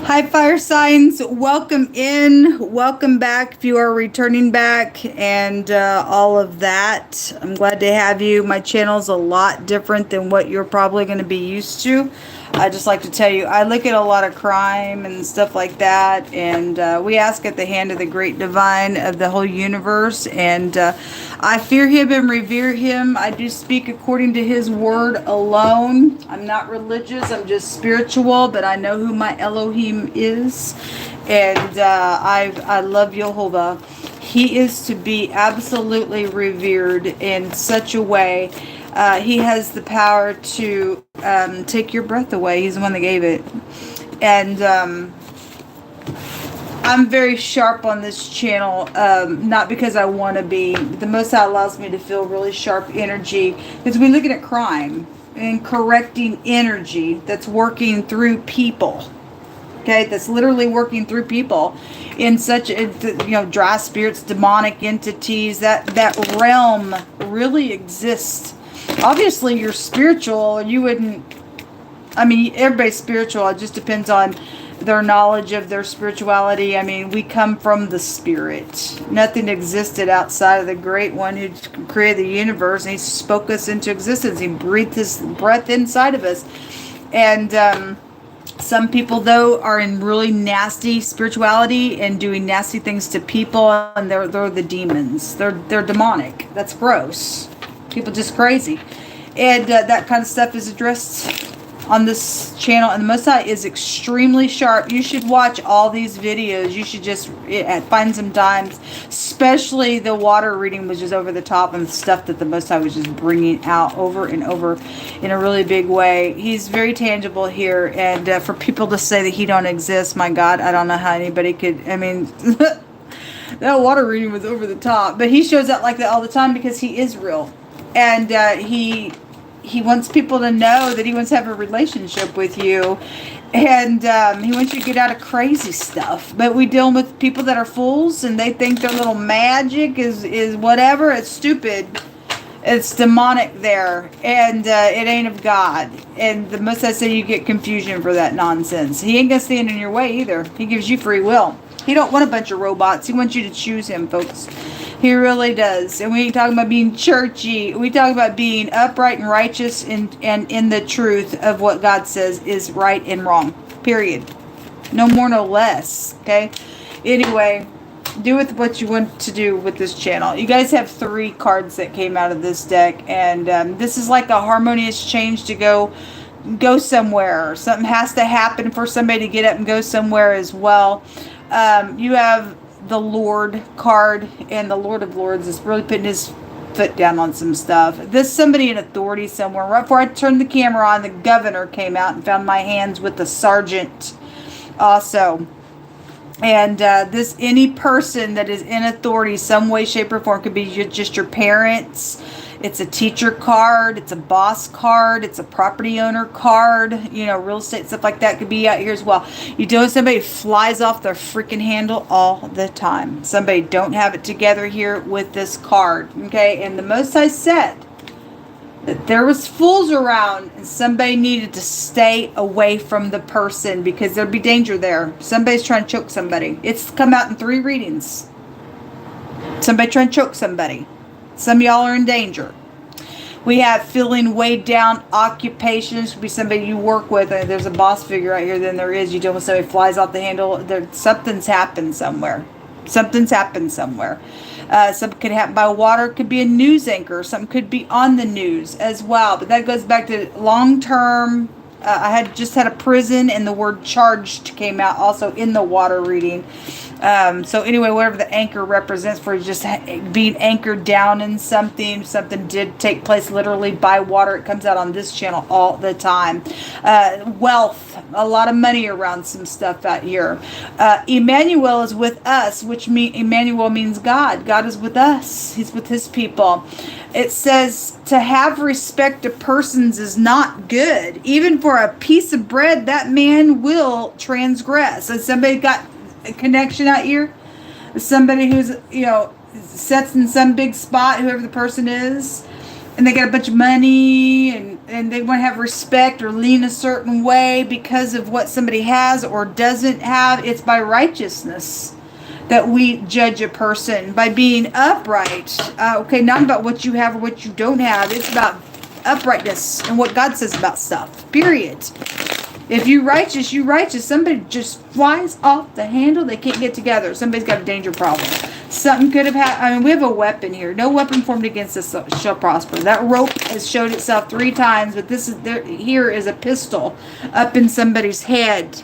Hi, fire signs. Welcome in. Welcome back if you are returning back and all of that. I'm glad to have you. My channel's a lot different than what you're probably going to be used to. I just like to tell you, I look at a lot of crime and stuff like that, and we ask at the hand of the great divine of the whole universe, and I fear him and revere him. I do speak according to his word alone. I'm not religious, I'm just spiritual, but I know who my Elohim is, and I love Jehovah. He is to be absolutely revered in such a way. He has the power to take your breath away. He's the one that gave it. And I'm very sharp on this channel, not because I want to be. The Most High allows me to feel really sharp energy, because we're looking at crime and correcting energy that's working through people. Okay, that's literally working through people in such a, dry spirits, demonic entities. That realm really exists. Obviously, you're spiritual. You wouldn't. I mean, everybody's spiritual. It just depends on their knowledge of their spirituality. I mean, we come from the spirit. Nothing existed outside of the great one who created the universe, and he spoke us into existence. He breathed his breath inside of us. And some people, though, are in really nasty spirituality and doing nasty things to people, and they're the demons. They're demonic. That's gross. People just crazy. And that kind of stuff is addressed on this channel, and the Most High is extremely sharp. You should watch all these videos. You should just find some times, especially the water reading was just over the top, and the stuff that the Most High was just bringing out over and over in a really big way. He's very tangible here, and for people to say that he don't exist, my God, I don't know how anybody could. I mean, that water reading was over the top, but he shows up like that all the time because he is real, and he wants people to know that he wants to have a relationship with you, and he wants you to get out of crazy stuff. But we deal with people that are fools, and they think their little magic is whatever. It's stupid. It's demonic there, and it ain't of God. And the Most I say, you get confusion for that nonsense. He ain't gonna stand in your way either. He gives you free will. He don't want a bunch of robots. He wants you to choose him, folks. He really does. And we ain't talking about being churchy. We talk about being upright and righteous and in the truth of what God says is right and wrong. Period. No more, no less. Okay? Anyway, do with what you want to do with this channel. You guys have 3 cards that came out of this deck. And this is like a harmonious change to go somewhere. Something has to happen for somebody to get up and go somewhere as well. You have the Lord card, and the Lord of Lords is really putting his foot down on some stuff. This somebody in authority somewhere. Right before I turned the camera on, the governor came out and found my hands with the sergeant also. And this any person that is in authority some way, shape, or form, could be just your parents. It's a teacher card. It's a boss card. It's a property owner card. Real estate, stuff like that could be out here as well. You deal with somebody who flies off their freaking handle all the time. Somebody don't have it together here with this card. Okay, and the Most High said that there was fools around, and somebody needed to stay away from the person because there'd be danger there. Somebody's trying to choke somebody. It's come out in 3 readings. Somebody trying to choke somebody. Some of y'all are in danger. We have feeling weighed down occupations. Could be somebody you work with. There's a boss figure right here. Then there is. You deal with somebody who flies off the handle. Something's happened somewhere. Something's happened somewhere. Something could happen by water. Could be a news anchor. Something could be on the news as well. But that goes back to long-term. I had just had a prison, and the word charged came out also in the water reading. So anyway, whatever the anchor represents for just being anchored down in something. Something did take place literally by water. It comes out on this channel all the time. Wealth, a lot of money around some stuff out here. Emmanuel is with us, which Emmanuel means God. God is with us. He's with his people. It says to have respect to persons is not good. Even for a piece of bread, that man will transgress. So somebody got a connection out here. Somebody who's, sets in some big spot, whoever the person is. and they got a bunch of money, and they want to have respect or lean a certain way because of what somebody has or doesn't have. It's by righteousness that we judge a person, by being upright. Okay, not about what you have or what you don't have. It's about uprightness and what God says about stuff, period. If you righteous, you righteous. Somebody just flies off the handle. They can't get together. Somebody's got a danger problem. Something could have happened. I mean, we have a weapon here. No weapon formed against us shall prosper. That rope has showed itself 3 times, but this is here is a pistol up in somebody's head.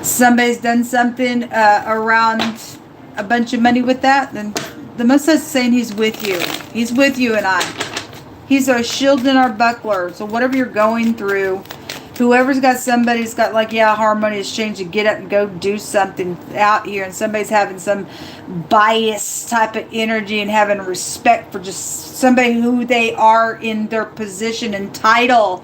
Somebody's done something around a bunch of money with that. Then the Most High is saying He's with you. He's with you and I. He's our shield and our buckler. So whatever you're going through, whoever's got somebody's got like, yeah, harmony has changed, to get up and go do something out here, and somebody's having some bias type of energy and having respect for just somebody who they are in their position and title.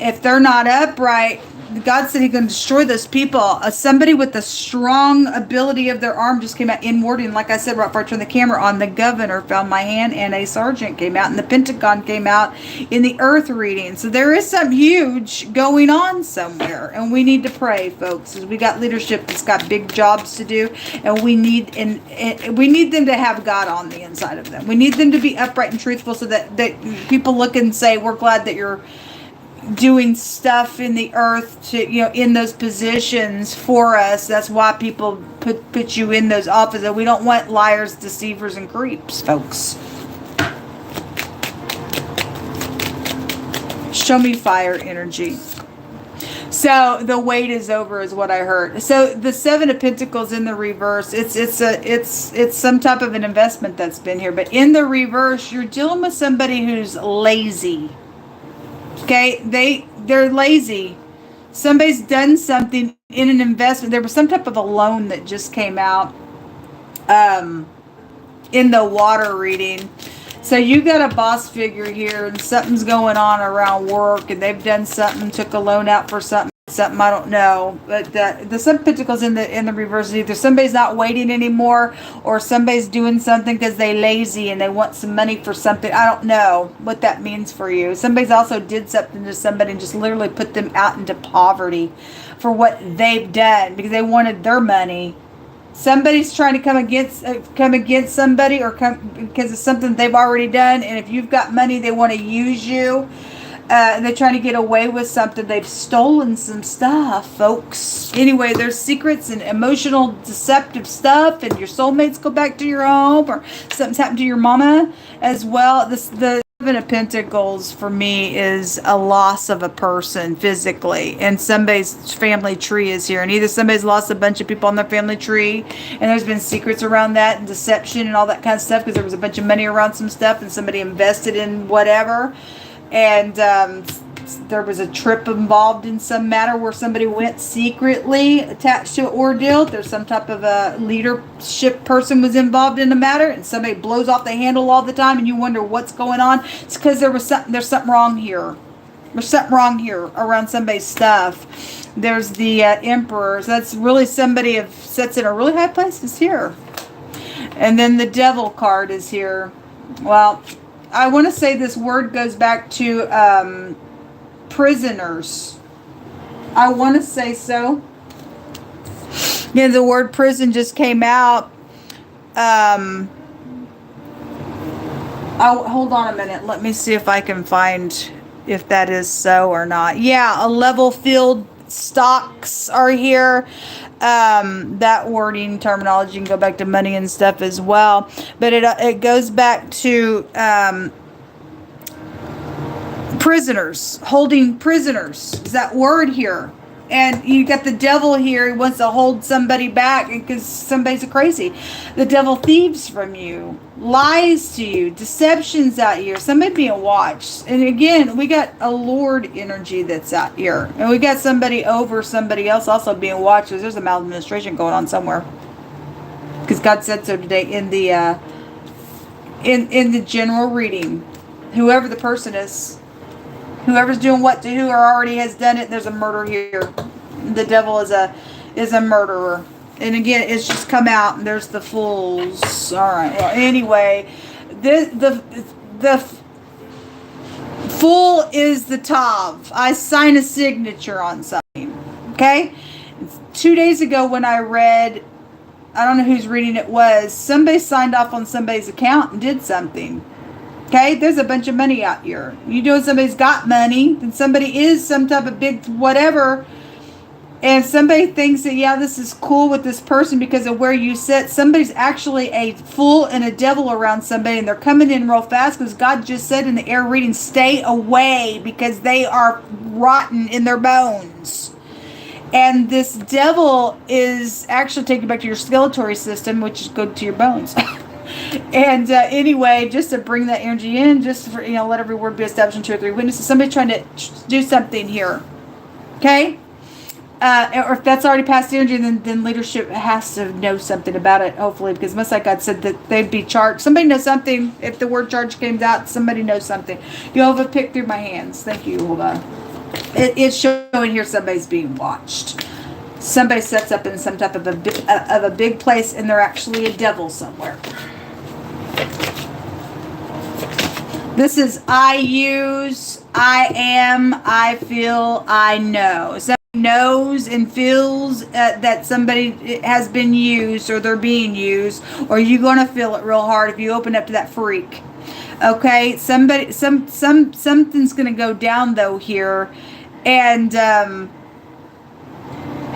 If they're not upright, God said He's going to destroy those people. Somebody with a strong ability of their arm just came out in wording. Like I said, right before I turned the camera on, the governor found my hand, and a sergeant came out, and the Pentagon came out in the earth reading. So there is something huge going on somewhere, and we need to pray, folks, because we got leadership that's got big jobs to do, and we need them to have God on the inside of them. We need them to be upright and truthful, so that people look and say, we're glad that you're doing stuff in the earth to, in those positions for us. That's why people put you in those offices. We don't want liars, deceivers, and creeps, folks. Show me fire energy. So the wait is over, is what I heard. So the 7 of Pentacles in the reverse, it's some type of an investment that's been here. But in the reverse, you're dealing with somebody who's lazy. Okay, they're lazy. Somebody's done something in an investment. There was some type of a loan that just came out in the water reading. So you got a boss figure here, and something's going on around work, and they've done something, took a loan out for something I don't know. But the 7 of Pentacles in the reverse is either somebody's not waiting anymore, or somebody's doing something because they're lazy and they want some money for something. I don't know what that means for you. Somebody's also did something to somebody and just literally put them out into poverty for what they've done because they wanted their money. Somebody's trying to come against somebody, or come because of something they've already done. And if you've got money, they want to use you. And they're trying to get away with something. They've stolen some stuff, folks. Anyway, there's secrets and emotional deceptive stuff, and your soulmates go back to your home, or something's happened to your mama as well. The 7 of Pentacles for me is a loss of a person physically, and somebody's family tree is here, and either somebody's lost a bunch of people on their family tree, and there's been secrets around that and deception and all that kind of stuff because there was a bunch of money around some stuff and somebody invested in whatever. And there was a trip involved in some matter where somebody went secretly attached to an ordeal. There's some type of a leadership person was involved in the matter, and somebody blows off the handle all the time, and you wonder what's going on. It's because there's something wrong here. There's something wrong here around somebody's stuff. There's the Emperor. So that's really somebody who sits in a really high place is here. And then the Devil card is here. Well, I want to say this word goes back to prisoners. I want to say so. Yeah, the word prison just came out. Hold on a minute. Let me see if I can find if that is so or not. Yeah, a level field stocks are here. That wording terminology can go back to money and stuff as well, but it goes back to prisoners, holding prisoners is that word here. And you got the devil here. He wants to hold somebody back because somebody's crazy. The devil thieves from you, lies to you, deceptions out here. Somebody being watched. And again, we got a Lord energy that's out here. And we got somebody over somebody else also being watched. There's a maladministration going on somewhere. Because God said so today in the in the general reading. Whoever the person is. Whoever's doing what to who or already has done it, there's a murder here. The devil is a murderer. And again, it's just come out, and there's the fools. All right. Well, anyway, the Full is the Tav. I sign a signature on something. Okay? 2 days ago when I read, I don't know whose reading it was, somebody signed off on somebody's account and did something. Okay? There's a bunch of money out here. You know somebody's got money, then somebody is some type of big whatever, and somebody thinks that, yeah, this is cool with this person because of where you sit. Somebody's actually a fool and a devil around somebody, and they're coming in real fast because God just said in the air reading, stay away because they are rotten in their bones. And this devil is actually taking you back to your skeletal system, which is good to your bones. And anyway, just to bring that energy in, just for, let every word be established in 2 or 3 witnesses. Somebody trying to do something here. Okay? Or if that's already past energy, then leadership has to know something about it, hopefully, because most like God said that they'd be charged. Somebody knows something. If the word charge came out, somebody knows something. Jehovah, pick through my hands. Thank you, Jehovah. It's showing here somebody's being watched. Somebody sets up in some type of a big place, and they're actually a devil somewhere. This is I use, I am, I feel, I know. Somebody knows and feels that somebody has been used, or they're being used, or you're going to feel it real hard if you open up to that freak. Okay, something's going to go down though here, and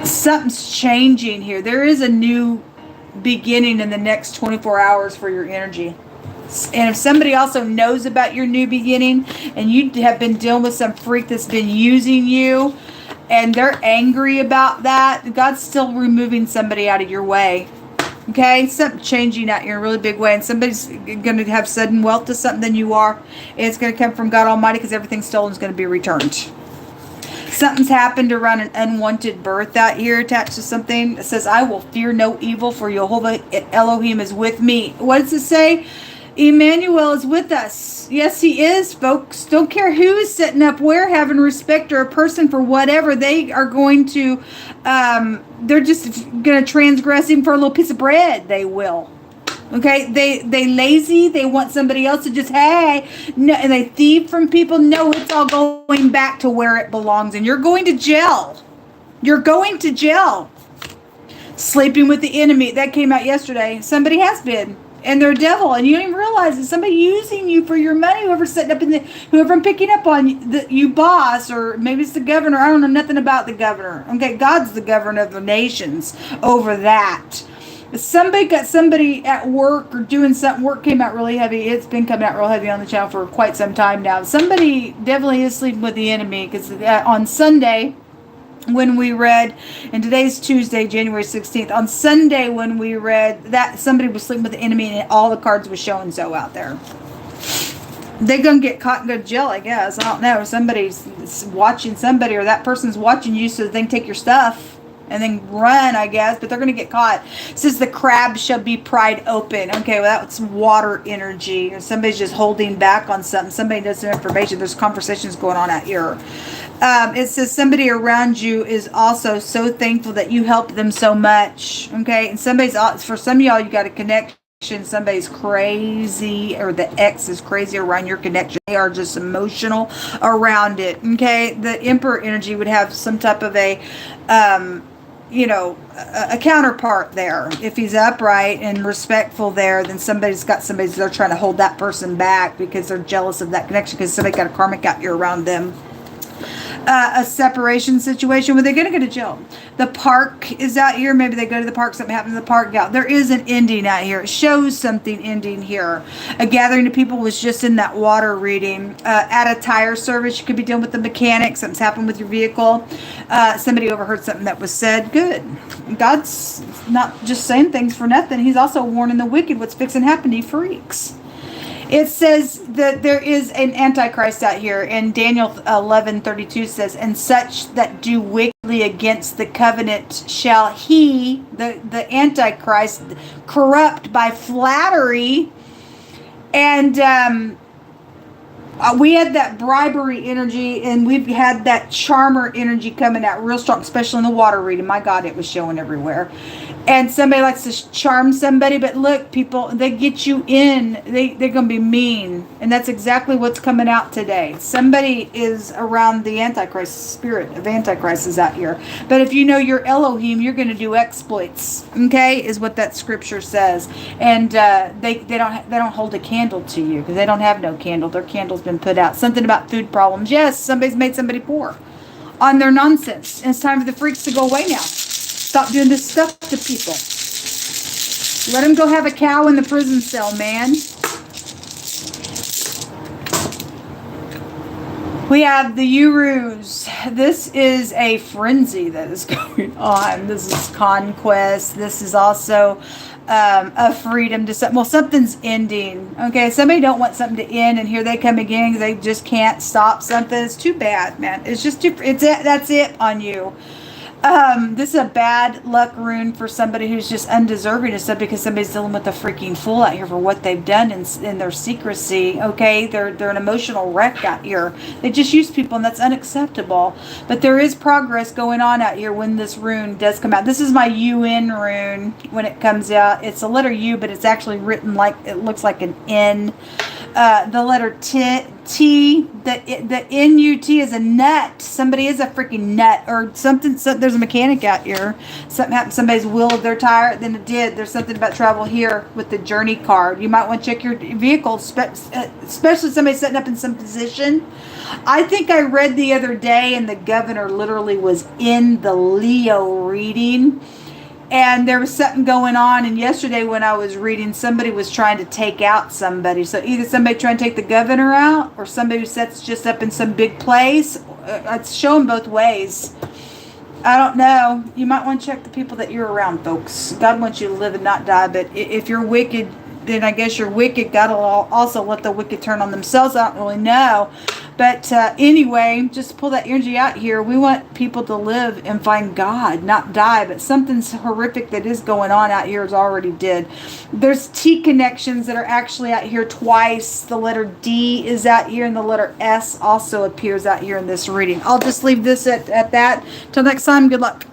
something's changing here. There is a new beginning in the next 24 hours for your energy. And if somebody also knows about your new beginning, and you have been dealing with some freak that's been using you, and they're angry about that, God's still removing somebody out of your way. Okay, something changing out here in a really big way, and somebody's going to have sudden wealth to something than you are. And it's going to come from God Almighty, because everything stolen is going to be returned. Something's happened around an unwanted birth out here attached to something. It says, I will fear no evil, for Jehovah Elohim is with me. What does it say? Emmanuel is with us. Yes, he is, folks. Don't care who is setting up where, having respect or a person for whatever. They are going to, they're just going to transgress even for a little piece of bread. They will. Okay, they lazy. They want somebody else to just, hey, no, and they thieve from people. No, it's all going back to where it belongs, and you're going to jail. You're going to jail. Sleeping with the enemy. That came out yesterday. Somebody has been. And they're a devil, and you don't even realize it's somebody using you for your money. Whoever's setting up whoever I'm picking up on you, boss, or maybe it's the governor. I don't know nothing about the governor. Okay, God's the governor of the nations over that. Somebody got somebody at work or doing something. Work came out really heavy. It's been coming out real heavy on the channel for quite some time now. Somebody definitely is sleeping with the enemy, because on Sunday, when we read, and today's Tuesday, January 16th, on Sunday when we read that somebody was sleeping with the enemy and all the cards was showing so out there. They're going to get caught and go to jail, I guess. I don't know. Somebody's watching somebody, or that person's watching you so they can take your stuff and then run, I guess, but they're going to get caught. It says the crab shall be pried open. Okay, well, that's water energy. Or somebody's just holding back on something. Somebody knows some information. There's conversations going on out here. It says somebody around you is also so thankful that you helped them so much. Okay, and for some of y'all, you got a connection. Somebody's crazy, or the ex is crazy around your connection. They are just emotional around it. Okay, the Emperor energy would have some type of a counterpart there. If he's upright and respectful there, then they're trying to hold that person back because they're jealous of that connection, because somebody got a karmic out here around them. A separation situation where they're going to go to jail. The park is out here. Maybe they go to the park. Something happens in the park. Out there is an ending out here. It shows something ending here. A gathering of people was just in that water reading. At a tire service, you could be dealing with the mechanic. Something's happened with your vehicle. Somebody overheard something that was said. Good. God's not just saying things for nothing. He's also warning the wicked what's fixing to happen to you freaks. It says that there is an antichrist out here, and Daniel 11:32 says, and such that do wickedly against the covenant shall he, the antichrist, corrupt by flattery. And we had that bribery energy, and we've had that charmer energy coming out real strong, especially in the water reading. My God, it was showing everywhere. And somebody likes to charm somebody, but look, people, they get you in. They're going to be mean. And that's exactly what's coming out today. Somebody is around the Antichrist, spirit of Antichrist is out here. But if you know your Elohim, you're going to do exploits. Okay, is what that scripture says. And they don't hold a candle to you because they don't have no candle. Their candle's been put out. Something about food problems. Yes, somebody's made somebody poor on their nonsense. And it's time for the freaks to go away now. Stop doing this stuff to people. Let them go have a cow in the prison cell, man. We have the Urus. This is a frenzy that is going on. This is conquest. This is also a freedom to something. Well, something's ending. Okay, somebody don't want something to end, and here they come again because they just can't stop something. It's too bad, man. It's just too. That's it on you. This is a bad luck rune for somebody who's just undeserving of stuff because somebody's dealing with a freaking fool out here for what they've done in their secrecy. Okay, they're an emotional wreck out here. They just use people, and that's unacceptable. But there is progress going on out here when this rune does come out. This is my UN rune when it comes out. It's a letter U, but it's actually written like it looks like an N. The letter T, the N-U-T is a nut. Somebody is a freaking nut or something. So there's a mechanic out here. Something happened to somebody's wheel of their tire. Then it did. There's something about travel here with the journey card. You might want to check your vehicle, especially somebody setting up in some position. I think I read the other day and the governor literally was in the Leo reading. And there was something going on. And yesterday when I was reading, somebody was trying to take out somebody. So either somebody trying to take the governor out or somebody who sets just up in some big place. It's showing both ways. I don't know. You might want to check the people that you're around, folks. God wants you to live and not die. But if you're wicked, then I guess you're wicked. God will also let the wicked turn on themselves. I don't really know. But anyway, just pull that energy out here. We want people to live and find God, not die. But something's horrific that is going on out here is already did. There's T connections that are actually out here twice. The letter D is out here, and the letter S also appears out here in this reading. I'll just leave this at that. Till next time, good luck.